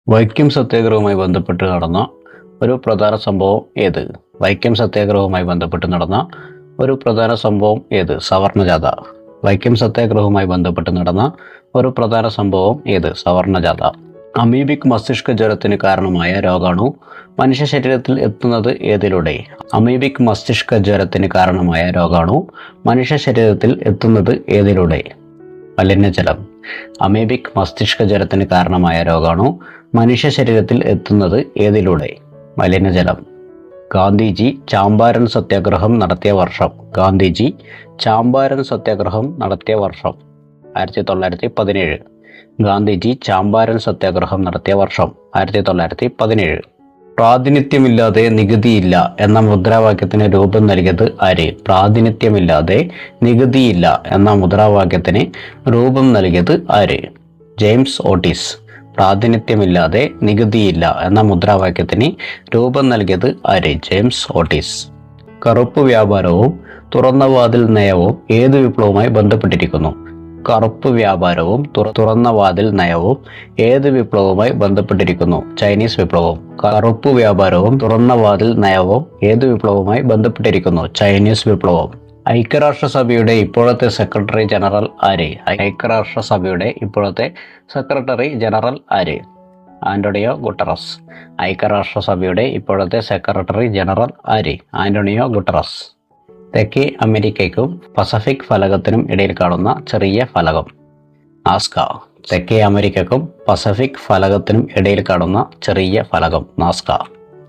വൈക്കം സത്യാഗ്രഹവുമായി ബന്ധപ്പെട്ട് നടന്ന ഒരു പ്രധാന സംഭവം ഏത്? വൈക്കം സത്യാഗ്രഹവുമായി ബന്ധപ്പെട്ട് നടന്ന ഒരു പ്രധാന സംഭവം ഏത്? സവർണജാഥ. വൈക്കം സത്യാഗ്രഹവുമായി ബന്ധപ്പെട്ട് നടന്ന ഒരു പ്രധാന സംഭവം ഏത്? സവർണജാഥ. അമീബിക് മസ്തിഷ്ക ജ്വരത്തിന് കാരണമായ രോഗാണു മനുഷ്യ ശരീരത്തിൽ എത്തുന്നത് ഏതിലൂടെ? അമീബിക് മസ്തിഷ്ക ജ്വരത്തിന് കാരണമായ രോഗാണു മനുഷ്യ ശരീരത്തിൽ എത്തുന്നത് ഏതിലൂടെ? മലിനജലം. അമീബിക് മസ്തിഷ്ക ജ്വരത്തിന് കാരണമായ രോഗാണു മനുഷ്യ ശരീരത്തിൽ എത്തുന്നത് ഏതിലൂടെ? മലിനജലം. ഗാന്ധിജി ചാമ്പാരൻ സത്യാഗ്രഹം നടത്തിയ വർഷം. ഗാന്ധിജി ചാമ്പാരൻ സത്യാഗ്രഹം നടത്തിയ വർഷം 1917. ഗാന്ധിജി ചാമ്പാരൻ സത്യാഗ്രഹം നടത്തിയ വർഷം 1917. പ്രാതിനിധ്യമില്ലാതെ നികുതിയില്ല എന്ന മുദ്രാവാക്യത്തിന് രൂപം നൽകിയത് ആര്? പ്രാതിനിധ്യമില്ലാതെ നികുതിയില്ല എന്ന മുദ്രാവാക്യത്തിന് രൂപം നൽകിയത് ആര്? James Otis. പ്രാതിനിധ്യമില്ലാതെ നികുതിയില്ല എന്ന മുദ്രാവാക്യത്തിന് രൂപം നൽകിയത് ആര്? James Otis. കറുപ്പ് വ്യാപാരവും തുറന്ന വാതിൽ നയവും ഏത് വിപ്ലവവുമായി ബന്ധപ്പെട്ടിരിക്കുന്നു? കറുപ്പ് വ്യാപാരവും തുറന്ന വാതിൽ നയവും ഏത് വിപ്ലവവുമായി ബന്ധപ്പെട്ടിരിക്കുന്നു? ചൈനീസ് വിപ്ലവം. കറുപ്പ് വ്യാപാരവും തുറന്ന വാതിൽ നയവും ഏത് വിപ്ലവവുമായി ബന്ധപ്പെട്ടിരിക്കുന്നു? ചൈനീസ് വിപ്ലവം. ഐക്യരാഷ്ട്രസഭയുടെ ഇപ്പോഴത്തെ സെക്രട്ടറി ജനറൽ ആര്? ഐക്യരാഷ്ട്രസഭയുടെ ഇപ്പോഴത്തെ സെക്രട്ടറി ജനറൽ ആര്? Antonio Guterres. ഐക്യരാഷ്ട്രസഭയുടെ ഇപ്പോഴത്തെ സെക്രട്ടറി ജനറൽ ആര്? Antonio Guterres. തെക്കേ അമേരിക്കയ്ക്കും പസഫിക് ഫലകത്തിനും ഇടയിൽ കാണുന്ന ചെറിയ ഫലകം. നാസ്ക. തെക്കേ അമേരിക്കയ്ക്കും പസഫിക് ഫലകത്തിനും ഇടയിൽ കാണുന്ന ചെറിയ ഫലകം. നാസ്ക.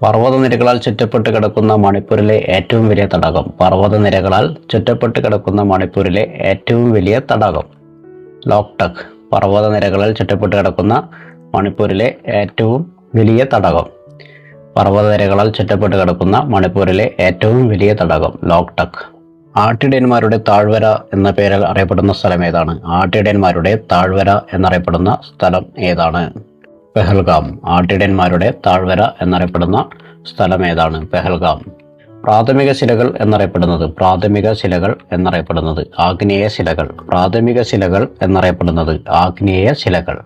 പർവ്വതനിരകളാൽ ചുറ്റപ്പെട്ട് കിടക്കുന്ന മണിപ്പൂരിലെ ഏറ്റവും വലിയ തടാകം. പർവ്വതനിരകളാൽ ചുറ്റപ്പെട്ട് കിടക്കുന്ന മണിപ്പൂരിലെ ഏറ്റവും വലിയ തടാകം. ലോക്ടക്. പർവ്വതനിരകളാൽ ചുറ്റപ്പെട്ട് കിടക്കുന്ന മണിപ്പൂരിലെ ഏറ്റവും വലിയ തടാകം. പർവ്വതനിരകളാൽ ചുറ്റപ്പെട്ട് കിടക്കുന്ന മണിപ്പൂരിലെ ഏറ്റവും വലിയ തടാകം. ലോക്ടക്. ആട്ടിടയന്മാരുടെ താഴ്വര എന്ന പേരിൽ അറിയപ്പെടുന്ന സ്ഥലം ഏതാണ്? ആട്ടിടയന്മാരുടെ താഴ്വര എന്നറിയപ്പെടുന്ന സ്ഥലം ഏതാണ്? പെഹൽഗാം. ആട്ടിടയന്മാരുടെ താഴ്വര എന്നറിയപ്പെടുന്ന സ്ഥലം ഏതാണ്? പെഹൽഗാം. പ്രാഥമിക ശിലകൾ എന്നറിയപ്പെടുന്നത്. പ്രാഥമിക ശിലകൾ എന്നറിയപ്പെടുന്നത് ആഗ്നേയ ശിലകൾ. പ്രാഥമിക ശിലകൾ എന്നറിയപ്പെടുന്നത് ആഗ്നേയ ശിലകൾ.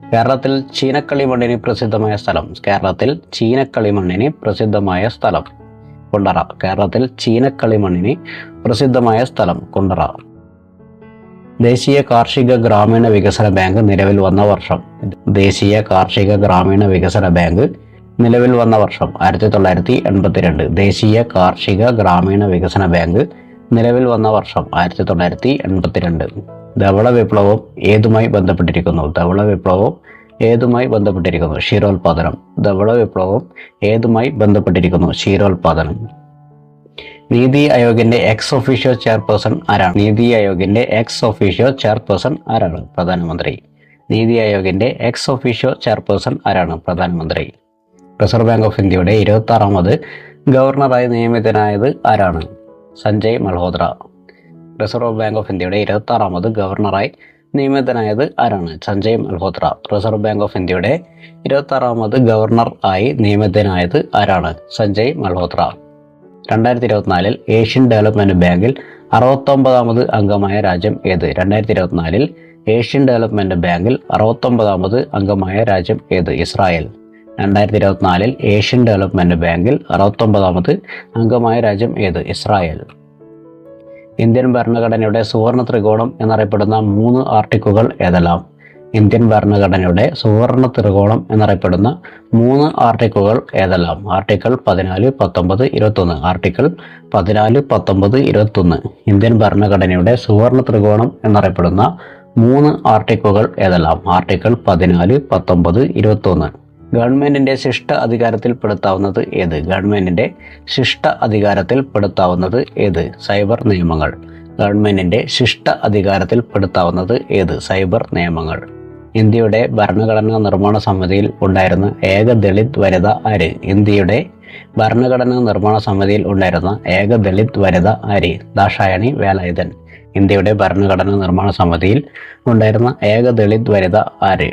കേരളത്തിൽ ചീനക്കളിമണ്ണിന് പ്രസിദ്ധമായ സ്ഥലം. കേരളത്തിൽ ചീനക്കളിമണ്ണിന് പ്രസിദ്ധമായ സ്ഥലം. കുണ്ടറ. കേരളത്തിൽ ചീനക്കളിമണ്ണിന് പ്രസിദ്ധമായ സ്ഥലം. കുണ്ടറ. ദേശീയ കാർഷിക ഗ്രാമീണ വികസന ബാങ്ക് നിലവിൽ വന്ന വർഷം. ദേശീയ കാർഷിക ഗ്രാമീണ വികസന ബാങ്ക് നിലവിൽ വന്ന വർഷം 1982. ദേശീയ കാർഷിക ഗ്രാമീണ വികസന ബാങ്ക് നിലവിൽ വന്ന വർഷം 1982. ധവള വിപ്ലവം ഏതുമായി ബന്ധപ്പെട്ടിരിക്കുന്നു? ധവള വിപ്ലവം ഏതുമായി ബന്ധപ്പെട്ടിരിക്കുന്നു? ക്ഷീരോത്പാദനം. ധവള വിപ്ലവം ഏതുമായി ബന്ധപ്പെട്ടിരിക്കുന്നു? ക്ഷീരോത്പാദനം. നീതി ആയോഗിന്റെ എക്സ് ഒഫീഷ്യോ ചെയർപേഴ്സൺ ആരാണ്? നീതി ആയോഗിന്റെ എക്സ് ഒഫീഷ്യോ ചെയർപേഴ്സൺ ആരാണ്? പ്രധാനമന്ത്രി. നീതി ആയോഗിന്റെ എക്സ് ഒഫീഷ്യോ ചെയർപേഴ്സൺ ആരാണ്? പ്രധാനമന്ത്രി. റിസർവ് ബാങ്ക് ഓഫ് ഇന്ത്യയുടെ 26ാമത് ഗവർണറായി നിയമിതനായത് ആരാണ്? Sanjay Malhotra. Reserve bank of ഇന്ത്യയുടെ 26ാമത് ഗവർണറായി നിയമിതനായത് ആരാണ്? Sanjay Malhotra. Reserve bank of ഇന്ത്യയുടെ 26ാമത് ഗവർണർ ആയി നിയമിതനായത് ആരാണ്? സഞ്ജയ് മൽഹോത്ര. 2024 ഏഷ്യൻ ഡെവലപ്മെന്റ് ബാങ്കിൽ 69ാമത് അംഗമായ രാജ്യം ഏത്? 2024 ഏഷ്യൻ ഡെവലപ്മെന്റ് ബാങ്കിൽ 69ാമത് അംഗമായ രാജ്യം ഏത്? ഇസ്രായേൽ. 2024 ഏഷ്യൻ ഡെവലപ്മെന്റ് ബാങ്കിൽ 69ാമത് അംഗമായ രാജ്യം ഏത്? ഇസ്രായേൽ. ഇന്ത്യൻ ഭരണഘടനയുടെ സുവർണ ത്രികോണം എന്നറിയപ്പെടുന്ന 3 ആർട്ടിക്കിളുകൾ ഏതെല്ലാം? ഇന്ത്യൻ ഭരണഘടനയുടെ സുവർണ ത്രികോണം എന്നറിയപ്പെടുന്ന 3 ആർട്ടിക്കിളുകൾ ഏതെല്ലാം? ആർട്ടിക്കിൾ 14, 19, 21. ആർട്ടിക്കിൾ 14, 19, 21. ഇന്ത്യൻ ഭരണഘടനയുടെ സുവർണ ത്രികോണം എന്നറിയപ്പെടുന്ന 3 ആർട്ടിക്കിളുകൾ ഏതെല്ലാം? ആർട്ടിക്കിൾ 14, 19, 21. ഗവൺമെന്റിന്റെ ശിഷ്ട അധികാരത്തിൽ പെടുത്താവുന്നത് ഏത്? ഗവൺമെന്റിന്റെ ശിഷ്ട അധികാരത്തിൽ പെടുത്താവുന്നത് ഏത്? സൈബർ നിയമങ്ങൾ. ഗവൺമെന്റിന്റെ ശിഷ്ട അധികാരത്തിൽ പെടുത്താവുന്നത് ഏത്? സൈബർ നിയമങ്ങൾ. ഇന്ത്യയുടെ ഭരണഘടനാ നിർമ്മാണ സമിതിയിൽ ഉണ്ടായിരുന്ന ഏക ദളിത് വനിത ആര്? ഇന്ത്യയുടെ ഭരണഘടനാ നിർമ്മാണ സമിതിയിൽ ഉണ്ടായിരുന്ന ഏക ദളിത് വനിത ആര്? ദാക്ഷായണി വേലായുധൻ. ഇന്ത്യയുടെ ഭരണഘടനാ നിർമ്മാണ സമിതിയിൽ ഉണ്ടായിരുന്ന ഏക ദളിത് വനിത ആര്?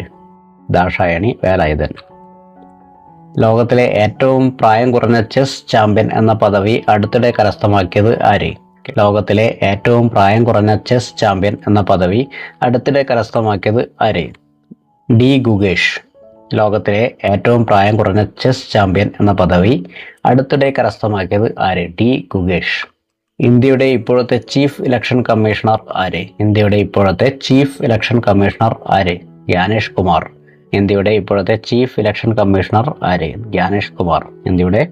ദാക്ഷായണി വേലായുധൻ. ലോകത്തിലെ ഏറ്റവും പ്രായം കുറഞ്ഞ ചെസ് ചാമ്പ്യൻ എന്ന പദവി അടുത്തിടെ കരസ്ഥമാക്കിയത് ആര്? ലോകത്തിലെ ഏറ്റവും പ്രായം കുറഞ്ഞ ചെസ് ചാമ്പ്യൻ എന്ന പദവി അടുത്തിടെ കരസ്ഥമാക്കിയത് ആര്? ഡി ഗുഗേഷ്. ലോകത്തിലെ ഏറ്റവും പ്രായം കുറഞ്ഞ ചെസ് ചാമ്പ്യൻ എന്ന പദവി അടുത്തിടെ കരസ്ഥമാക്കിയത് ആര്? ടി ഗുഗേഷ്. ഇന്ത്യയുടെ ഇപ്പോഴത്തെ ചീഫ് ഇലക്ഷൻ കമ്മീഷണർ ആര്? ഇന്ത്യയുടെ ഇപ്പോഴത്തെ ചീഫ് ഇലക്ഷൻ കമ്മീഷണർ ആര്? ജ്ഞാനേഷ് കുമാർ. ഇന്ത്യയുടെ ഇപ്പോഴത്തെ ചീഫ് ഇലക്ഷൻ കമ്മീഷണർ ആര്? ജ്ഞാനേഷ് കുമാർ. ഇന്ത്യയുടെ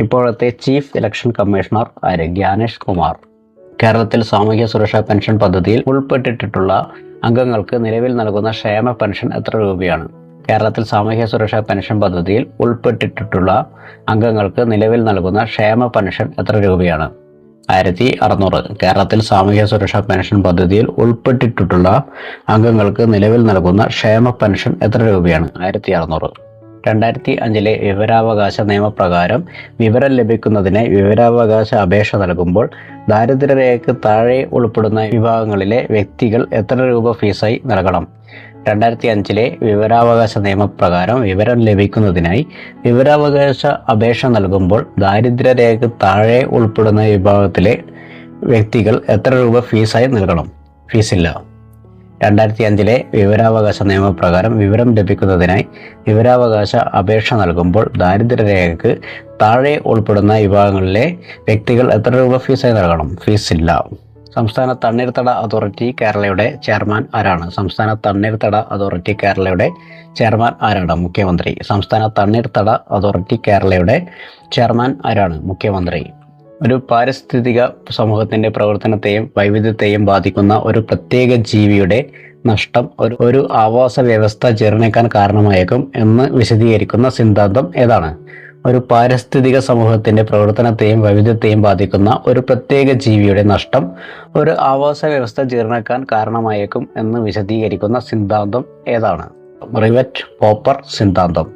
ഇപ്പോഴത്തെ ചീഫ് ഇലക്ഷൻ കമ്മീഷണർ ആര്? ജ്ഞാനേഷ് കുമാർ. കേരളത്തിൽ സാമൂഹ്യ സുരക്ഷാ പെൻഷൻ പദ്ധതിയിൽ ഉൾപ്പെട്ടിട്ടുള്ള അംഗങ്ങൾക്ക് നിലവിൽ നൽകുന്ന ക്ഷേമ പെൻഷൻ എത്ര രൂപയാണ്? കേരളത്തിൽ സാമൂഹ്യ സുരക്ഷാ പെൻഷൻ പദ്ധതിയിൽ ഉൾപ്പെട്ടിട്ടുള്ള അംഗങ്ങൾക്ക് നിലവിൽ നൽകുന്ന ക്ഷേമ പെൻഷൻ എത്ര രൂപയാണ്? 1600. കേരളത്തിൽ സാമൂഹ്യ സുരക്ഷാ പെൻഷൻ പദ്ധതിയിൽ ഉൾപ്പെട്ടിട്ടുള്ള അംഗങ്ങൾക്ക് നിലവിൽ നൽകുന്ന ക്ഷേമ പെൻഷൻ എത്ര രൂപയാണ്? 1600. 2005 വിവരാവകാശ നിയമപ്രകാരം വിവരം ലഭിക്കുന്നതിന് വിവരാവകാശ അപേക്ഷ നൽകുമ്പോൾ ദാരിദ്ര്യരേഖയ്ക്ക് താഴെ ഉൾപ്പെടുന്ന വിഭാഗങ്ങളിലെ വ്യക്തികൾ എത്ര രൂപ ഫീസായി നൽകണം? 2005 വിവരാവകാശ നിയമപ്രകാരം വിവരം ലഭിക്കുന്നതിനായി വിവരാവകാശ അപേക്ഷ നൽകുമ്പോൾ ദാരിദ്ര്യരേഖയ്ക്ക് താഴെ ഉൾപ്പെടുന്ന വിഭാഗത്തിലെ വ്യക്തികൾ എത്ര രൂപ ഫീസായി നൽകണം? ഫീസില്ല. 2005 വിവരാവകാശ നിയമപ്രകാരം വിവരം ലഭിക്കുന്നതിനായി വിവരാവകാശ അപേക്ഷ നൽകുമ്പോൾ ദാരിദ്ര്യരേഖയ്ക്ക് താഴെ ഉൾപ്പെടുന്ന വിഭാഗങ്ങളിലെ വ്യക്തികൾ എത്ര രൂപ ഫീസായി നൽകണം? ഫീസില്ല. സംസ്ഥാന തണ്ണീർത്തട അതോറിറ്റി കേരളയുടെ ചെയർമാൻ ആരാണ്? സംസ്ഥാന തണ്ണീർത്തട അതോറിറ്റി കേരളയുടെ ചെയർമാൻ ആരാണ്? മുഖ്യമന്ത്രി. സംസ്ഥാന തണ്ണീർത്തട അതോറിറ്റി കേരളയുടെ ചെയർമാൻ ആരാണ്? മുഖ്യമന്ത്രി. ഒരു പാരിസ്ഥിതിക സമൂഹത്തിന്റെ പ്രവർത്തനത്തെയും വൈവിധ്യത്തെയും ബാധിക്കുന്ന ഒരു പ്രത്യേക ജീവിയുടെ നഷ്ടം ഒരു ആവാസ വ്യവസ്ഥ ജീർണിക്കാൻ കാരണമായേക്കും എന്ന് വിശദീകരിക്കുന്ന സിദ്ധാന്തം ഏതാണ്? ഒരു പാരിസ്ഥിതിക സമൂഹത്തിന്റെ പ്രവർത്തനത്തെയും വൈവിധ്യത്തെയും ബാധിക്കുന്ന ഒരു പ്രത്യേക ജീവിയുടെ നഷ്ടം ഒരു ആവാസ വ്യവസ്ഥ ജീർണിക്കാൻ കാരണമായേക്കും എന്ന് വിശദീകരിക്കുന്ന സിദ്ധാന്തം ഏതാണ്? റിവറ്റ് പോപ്പർ സിദ്ധാന്തം.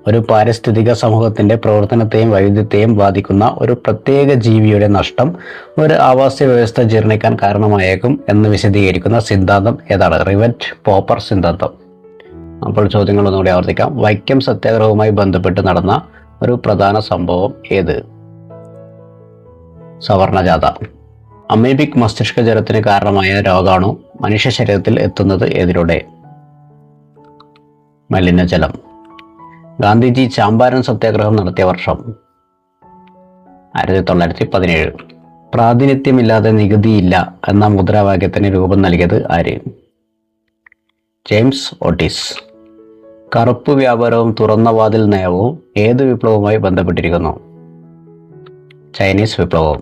ഒരു പാരിസ്ഥിതിക സമൂഹത്തിന്റെ പ്രവർത്തനത്തെയും വൈവിധ്യത്തെയും ബാധിക്കുന്ന ഒരു പ്രത്യേക ജീവിയുടെ നഷ്ടം ഒരു ആവാസ വ്യവസ്ഥ ജീർണിക്കാൻ കാരണമായേക്കും എന്ന് വിശദീകരിക്കുന്ന സിദ്ധാന്തം ഏതാണ്? റിവറ്റ് പോപ്പർ സിദ്ധാന്തം. അപ്പോൾ ചോദ്യങ്ങൾ ഒന്നുകൂടി ആവർത്തിക്കാം. വൈക്കം സത്യാഗ്രഹവുമായി ബന്ധപ്പെട്ട് നടന്ന ഒരു പ്രധാന സംഭവം ഏത്? സവർണജാഥ. അമീബിക് മസ്തിഷ്ക ജ്വരത്തിന് കാരണമായ രോഗാണു മനുഷ്യ ശരീരത്തിൽ എത്തുന്നത് ഏതിലൂടെ? മലിനജലം. ഗാന്ധിജി ചാമ്പാരൻ സത്യാഗ്രഹം നടത്തിയ വർഷം? 1917. പ്രാതിനിധ്യമില്ലാതെ നികുതിയില്ല എന്ന മുദ്രാവാക്യത്തിന് രൂപം നൽകിയത് ആര്? James Otis. കറുപ്പ് വ്യാപാരവും തുറന്ന വാതിൽ നയവും ഏത് വിപ്ലവവുമായി ബന്ധപ്പെട്ടിരിക്കുന്നു? ചൈനീസ് വിപ്ലവം.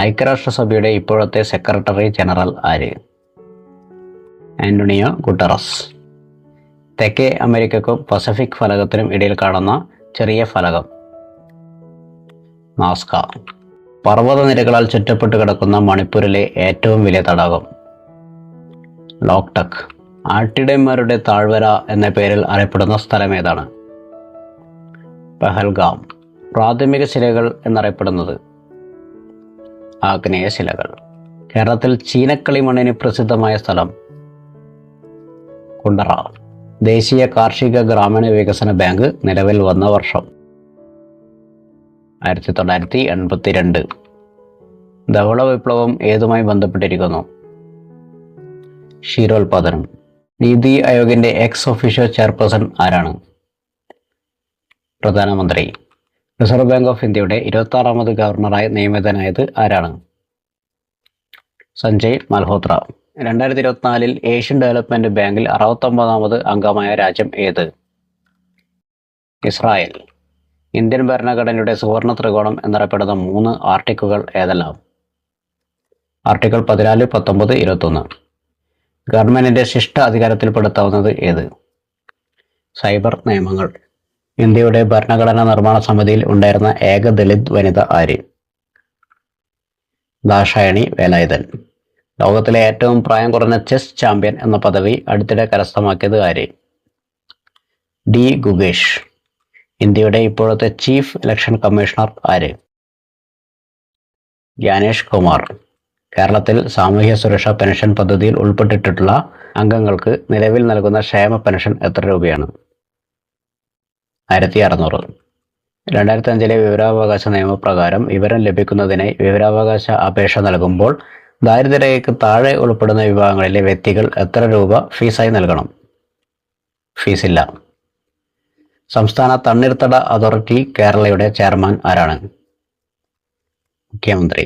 ഐക്യരാഷ്ട്രസഭയുടെ ഇപ്പോഴത്തെ സെക്രട്ടറി ജനറൽ ആര്? Antonio Guterres. തെക്കേ അമേരിക്കക്കും പസഫിക് ഫലകത്തിനും ഇടയിൽ കാണുന്ന ചെറിയ ഫലകം? നാസ്ക. പർവ്വതനിരകളാൽ ചുറ്റപ്പെട്ട് കിടക്കുന്ന മണിപ്പൂരിലെ ഏറ്റവും വലിയ തടാകം? ലോക്ടക്. ആട്ടിടയന്മാരുടെ താഴ്വര എന്ന പേരിൽ അറിയപ്പെടുന്ന സ്ഥലം ഏതാണ്? പഹൽഗാം. പ്രാഥമിക ശിലകൾ എന്നറിയപ്പെടുന്നത്? ആഗ്നേയ ശിലകൾ. കേരളത്തിൽ ചീനക്കളി മണ്ണിന് പ്രസിദ്ധമായ സ്ഥലം? കുണ്ടറ. ദേശീയ കാർഷിക ഗ്രാമീണ വികസന ബാങ്ക് നിലവിൽ വന്ന വർഷം? 1982. ധവള വിപ്ലവം ഏതുമായി ബന്ധപ്പെട്ടിരിക്കുന്നു? ക്ഷീരോത്പാദനം. നീതി ആയോഗിന്റെ എക്സ് ഒഫീഷ്യോ ചെയർപേഴ്സൺ ആരാണ്? പ്രധാനമന്ത്രി. റിസർവ് ബാങ്ക് ഓഫ് ഇന്ത്യയുടെ 26ാമത് ഗവർണറായി നിയമിതനായത് ആരാണ്? സഞ്ജയ് മൽഹോത്ര. 2024 ഏഷ്യൻ ഡെവലപ്മെന്റ് ബാങ്കിൽ 69ാമത് അംഗമായ രാജ്യം ഏത്? ഇസ്രായേൽ. ഇന്ത്യൻ ഭരണഘടനയുടെ സുവർണ ത്രികോണം എന്നറിയപ്പെടുന്ന 3 ആർട്ടിക്കിളുകൾ ഏതെല്ലാം? ആർട്ടിക്കിൾ 14, 19, 21. ഗവൺമെന്റിന്റെ ശിഷ്ട അധികാരത്തിൽപ്പെടുത്താവുന്നത് ഏത്? സൈബർ നിയമങ്ങൾ. ഇന്ത്യയുടെ ഭരണഘടനാ നിർമ്മാണ സമിതിയിൽ ഉണ്ടായിരുന്ന ഏക ദളിത് വനിത ആര്? ദാക്ഷായണി വേലായുധൻ. ലോകത്തിലെ ഏറ്റവും പ്രായം കുറഞ്ഞ ചെസ് ചാമ്പ്യൻ എന്ന പദവി അടുത്തിടെ കരസ്ഥമാക്കിയത് ആര്? ഡി ഗുഗേഷ്. ഇന്ത്യയുടെ ഇപ്പോഴത്തെ ചീഫ് ഇലക്ഷൻ കമ്മീഷണർ ആര്? ജ്ഞാനേഷ് കുമാർ. കേരളത്തിൽ സാമൂഹ്യ സുരക്ഷാ പെൻഷൻ പദ്ധതിയിൽ ഉൾപ്പെട്ടിട്ടുള്ള അംഗങ്ങൾക്ക് നിലവിൽ നൽകുന്ന ക്ഷേമ പെൻഷൻ എത്ര രൂപയാണ്? 1600. 2005 വിവരാവകാശ നിയമപ്രകാരം വിവരം ലഭിക്കുന്നതിനായി വിവരാവകാശ അപേക്ഷ നൽകുമ്പോൾ ദാരിദ്ര്യരേഖയ്ക്ക് താഴെ ഉൾപ്പെടുന്ന വിഭാഗങ്ങളിലെ വ്യക്തികൾ എത്ര രൂപ ഫീസായി നൽകണം? ഫീസില്ല. സംസ്ഥാന തണ്ണീർത്തട അതോറിറ്റി കേരളയുടെ ചെയർമാൻ ആരാണ്? മുഖ്യമന്ത്രി.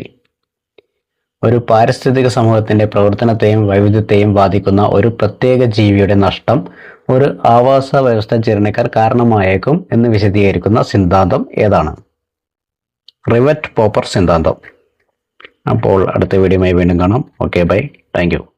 ഒരു പാരിസ്ഥിതിക സമൂഹത്തിന്റെ പ്രവർത്തനത്തെയും വൈവിധ്യത്തെയും ബാധിക്കുന്ന ഒരു പ്രത്യേക ജീവിയുടെ നഷ്ടം ഒരു ആവാസ വ്യവസ്ഥ ജീർണിക്കാൻ കാരണമായേക്കും എന്ന് വിശദീകരിക്കുന്ന സിദ്ധാന്തം ഏതാണ്? റിവറ്റ് പോപ്പർ സിദ്ധാന്തം. അപ്പോൾ അടുത്ത വീഡിയോയുമായി വീണ്ടും കാണാം. Okay, bye. Thank U.